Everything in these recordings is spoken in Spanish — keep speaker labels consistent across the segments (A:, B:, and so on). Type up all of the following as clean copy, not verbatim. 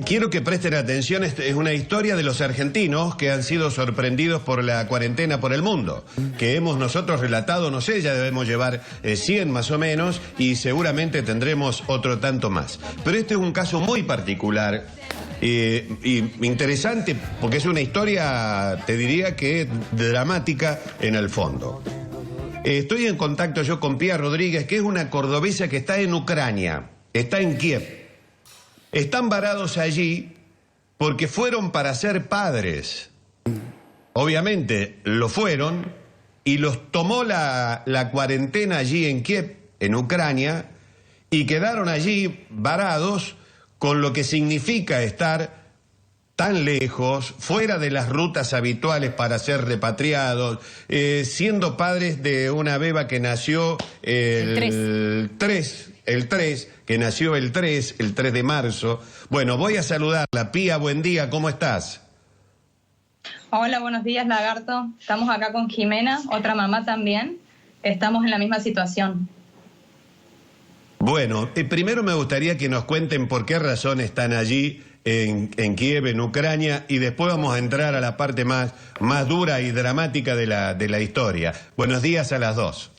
A: quiero que presten atención, es una historia de los argentinos que han sido sorprendidos por la cuarentena por el mundo, que hemos nosotros relatado, no sé, ya debemos llevar 100 más o menos, y seguramente tendremos otro tanto más. Pero este es un caso muy particular y interesante, porque es una historia, te diría que dramática en el fondo. Estoy en contacto yo con Pía Rodríguez, que es una cordobesa que está en Ucrania, está en Kiev. Están varados allí porque fueron para ser padres. Obviamente lo fueron y los tomó la cuarentena allí en Kiev, en Ucrania, y quedaron allí varados con lo que significa estar tan lejos, fuera de las rutas habituales para ser repatriados, siendo padres de una beba que nació el 3, que nació el 3 de marzo. Bueno, voy a saludarla. Pía, buen día, ¿cómo estás?
B: Hola, buenos días, Lagarto. Estamos acá con Jimena, otra mamá también. Estamos en la misma situación.
A: Bueno, primero me gustaría que nos cuenten por qué razón están allí en Kiev, en Ucrania, y después vamos a entrar a la parte más dura y dramática de la historia. Buenos días a las dos.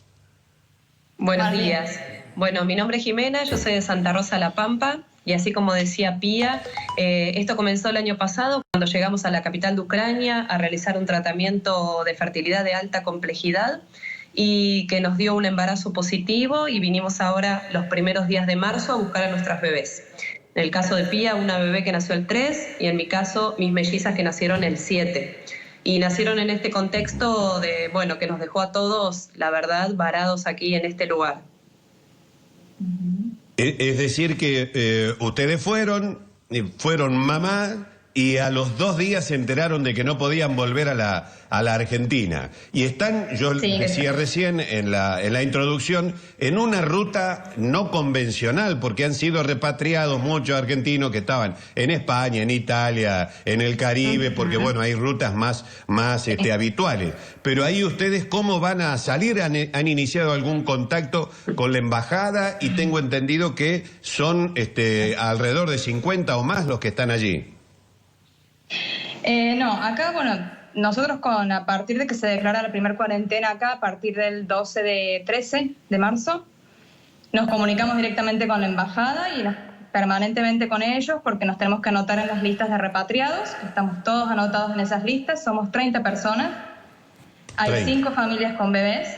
C: Buenos días. Bueno, mi nombre es Jimena, yo soy de Santa Rosa, La Pampa, y así como decía Pía, esto comenzó el año pasado cuando llegamos a la capital de Ucrania a realizar un tratamiento de fertilidad de alta complejidad y que nos dio un embarazo positivo, y vinimos ahora los primeros días de marzo a buscar a nuestras bebés. En el caso de Pía, una bebé que nació el 3, y en mi caso, mis mellizas que nacieron el 7. Y nacieron en este contexto de, bueno, que nos dejó a todos, la verdad, varados aquí en este lugar.
A: Es decir que ustedes fueron mamá, y a los 2 días se enteraron de que no podían volver a la Argentina. Y están, yo decía recién en la introducción, en una ruta no convencional, porque han sido repatriados muchos argentinos que estaban en España, en Italia, en el Caribe, porque bueno, hay rutas más habituales. Pero ahí ustedes, ¿cómo van a salir? ¿Han iniciado algún contacto con la embajada? Y tengo entendido que son alrededor de 50 o más los que están allí.
B: No, acá, bueno, nosotros a partir de que se declara la primera cuarentena acá, a partir del 13 de marzo, nos comunicamos directamente con la embajada y permanentemente con ellos, porque nos tenemos que anotar en las listas de repatriados. Estamos todos anotados en esas listas, somos 30 personas, hay 5 familias con bebés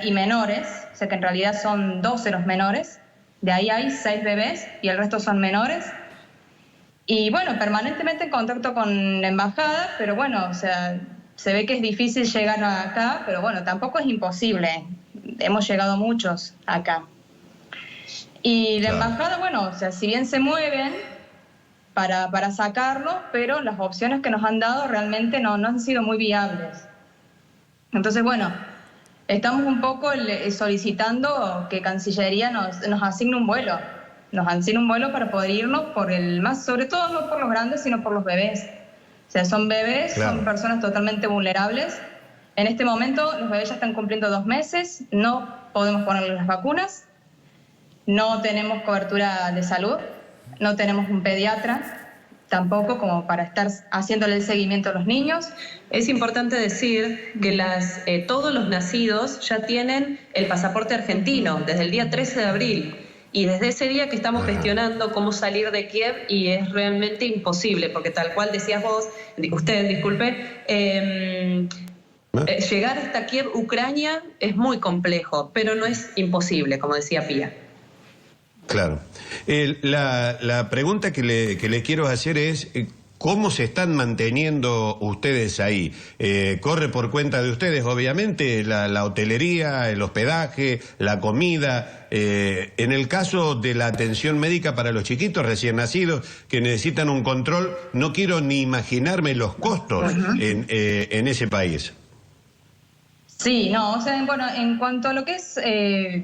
B: y menores, o sea que en realidad son 12 los menores, de ahí hay 6 bebés y el resto son menores. Y bueno, permanentemente en contacto con la embajada, pero bueno, o sea, se ve que es difícil llegar acá, pero bueno, tampoco es imposible. Hemos llegado muchos acá. Y la embajada, bueno, o sea, si bien se mueven para sacarlo, pero las opciones que nos han dado realmente no han sido muy viables. Entonces, bueno, estamos un poco solicitando que Cancillería nos asigne un vuelo. Nos asigna un vuelo para poder irnos sobre todo no por los grandes, sino por los bebés. O sea, son bebés, son personas totalmente vulnerables. En este momento los bebés ya están cumpliendo 2 meses, no podemos ponerles las vacunas, no tenemos cobertura de salud, no tenemos un pediatra tampoco como para estar haciéndole el seguimiento a los niños.
C: Es importante decir que todos los nacidos ya tienen el pasaporte argentino desde el día 13 de abril. Y desde ese día que estamos gestionando cómo salir de Kiev, y es realmente imposible, porque tal cual decías usted, disculpe, llegar hasta Kiev, Ucrania, es muy complejo, pero no es imposible, como decía Pía.
A: Claro. La pregunta que le quiero hacer es, ¿cómo se están manteniendo ustedes ahí? Corre por cuenta de ustedes, obviamente, la hotelería, el hospedaje, la comida. En el caso de la atención médica para los chiquitos recién nacidos que necesitan un control, no quiero ni imaginarme los costos en ese país.
B: Sí, no, o sea, bueno, en cuanto a lo que es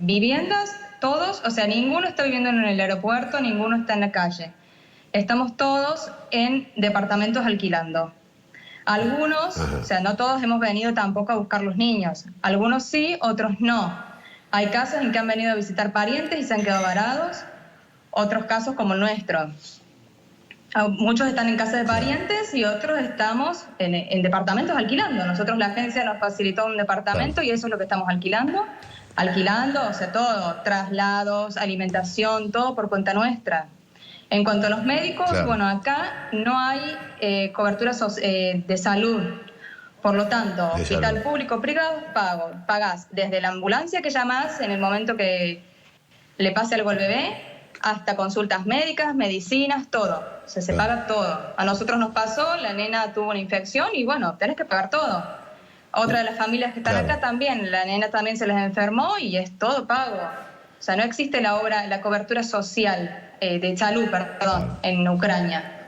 B: viviendas, todos, o sea, ninguno está viviendo en el aeropuerto, ninguno está en la calle. Estamos todos en departamentos alquilando. Algunos, o sea, no todos hemos venido tampoco a buscar los niños. Algunos sí, otros no. Hay casos en que han venido a visitar parientes y se han quedado varados. otros casos como el nuestro. Muchos están en casa de parientes y otros estamos en departamentos alquilando. Nosotros, la agencia nos facilitó un departamento y eso es lo que estamos alquilando, o sea, todo, traslados, alimentación, todo por cuenta nuestra. En cuanto a los médicos, bueno, acá no hay cobertura de salud. Por lo tanto, hospital público, privado, pagás desde la ambulancia que llamás en el momento que le pase algo al bebé, hasta consultas médicas, medicinas, todo. O sea, se paga todo. A nosotros nos pasó, la nena tuvo una infección y bueno, tenés que pagar todo. Otra de las familias que están acá también, la nena también se les enfermó y es todo pago. O sea, no existe la cobertura social de salud, en Ucrania.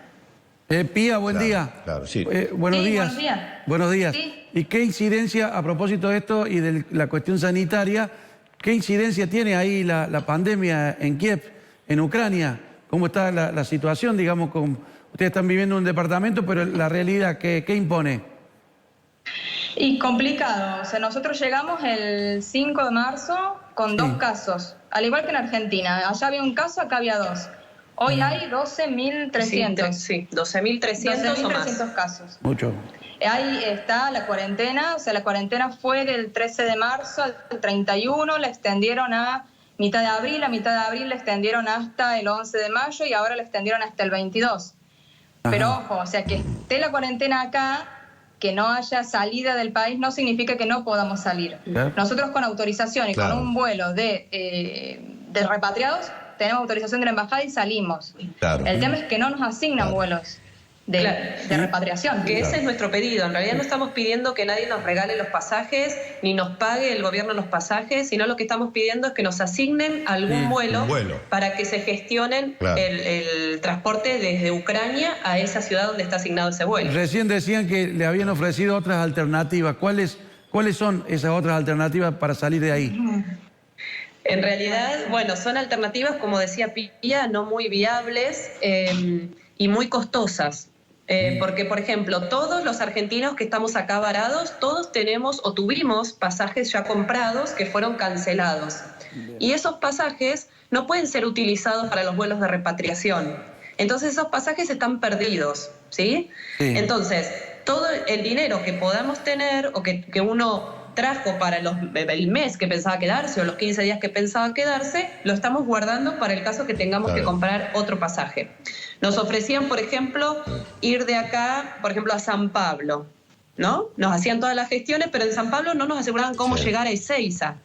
D: Pía, buen día.
A: Claro, sí.
D: Buenos días.
B: Buenos días.
D: Buenos días.
B: Sí.
D: ¿Y qué incidencia, a propósito de esto y de la cuestión sanitaria, qué incidencia tiene ahí la pandemia en Kiev, en Ucrania? ¿Cómo está la situación, digamos? Ustedes están viviendo en un departamento, pero la realidad, ¿qué impone?
B: Y complicado. O sea, nosotros llegamos el 5 de marzo con 2 casos, al igual que en Argentina. Allá había un caso, acá había 2. Hoy hay 12.300.
C: Sí, 12.300 o más.
B: Casos.
D: Mucho.
B: Ahí está la cuarentena, o sea, la cuarentena fue del 13 de marzo al 31, la extendieron a mitad de abril, la extendieron hasta el 11 de mayo y ahora la extendieron hasta el 22. Ajá. Pero ojo, o sea, que esté la cuarentena acá, que no haya salida del país, no significa que no podamos salir. Nosotros con autorización y con un vuelo de repatriados, tenemos autorización de la embajada y salimos. El tema es que no nos asignan vuelos de repatriación.
C: Que ese es nuestro pedido. En realidad no estamos pidiendo que nadie nos regale los pasajes, ni nos pague el gobierno los pasajes, sino lo que estamos pidiendo es que nos asignen algún vuelo para que se gestionen el transporte desde Ucrania a esa ciudad donde está asignado ese vuelo.
D: Recién decían que le habían ofrecido otras alternativas. ¿Cuáles son esas otras alternativas para salir de ahí?
C: En realidad, bueno, son alternativas, como decía Pía, no muy viables y muy costosas. Porque, por ejemplo, todos los argentinos que estamos acá varados, todos tenemos o tuvimos pasajes ya comprados que fueron cancelados. Y esos pasajes no pueden ser utilizados para los vuelos de repatriación. Entonces esos pasajes están perdidos, ¿sí? Entonces, todo el dinero que podamos tener o que uno trajo para el mes que pensaba quedarse o los 15 días que pensaba quedarse, lo estamos guardando para el caso que tengamos que comprar otro pasaje. Nos ofrecían, por ejemplo, ir de acá, por ejemplo, a San Pablo, ¿no? Nos hacían todas las gestiones, pero en San Pablo no nos aseguraban cómo llegar a Ezeiza.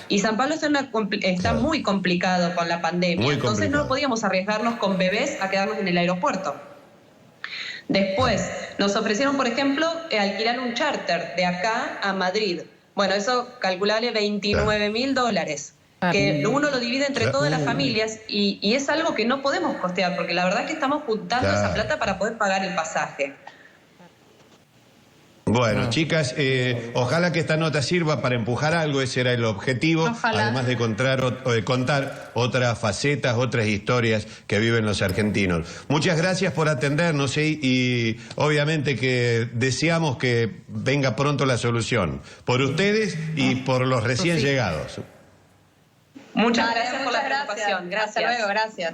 C: Y San Pablo está muy complicado con la pandemia, entonces no podíamos arriesgarnos con bebés a quedarnos en el aeropuerto. Después, nos ofrecieron, por ejemplo, alquilar un charter de acá a Madrid. Bueno, eso calculable $29.000, que uno lo divide entre todas las familias y es algo que no podemos costear, porque la verdad es que estamos juntando esa plata para poder pagar el pasaje.
A: Bueno, chicas, ojalá que esta nota sirva para empujar algo, ese era el objetivo, además de contar otras facetas, otras historias que viven los argentinos. Muchas gracias por atendernos y obviamente que deseamos que venga pronto la solución, por ustedes y por los recién llegados.
C: Muchas gracias por la preocupación. Gracias.
B: Hasta luego, gracias.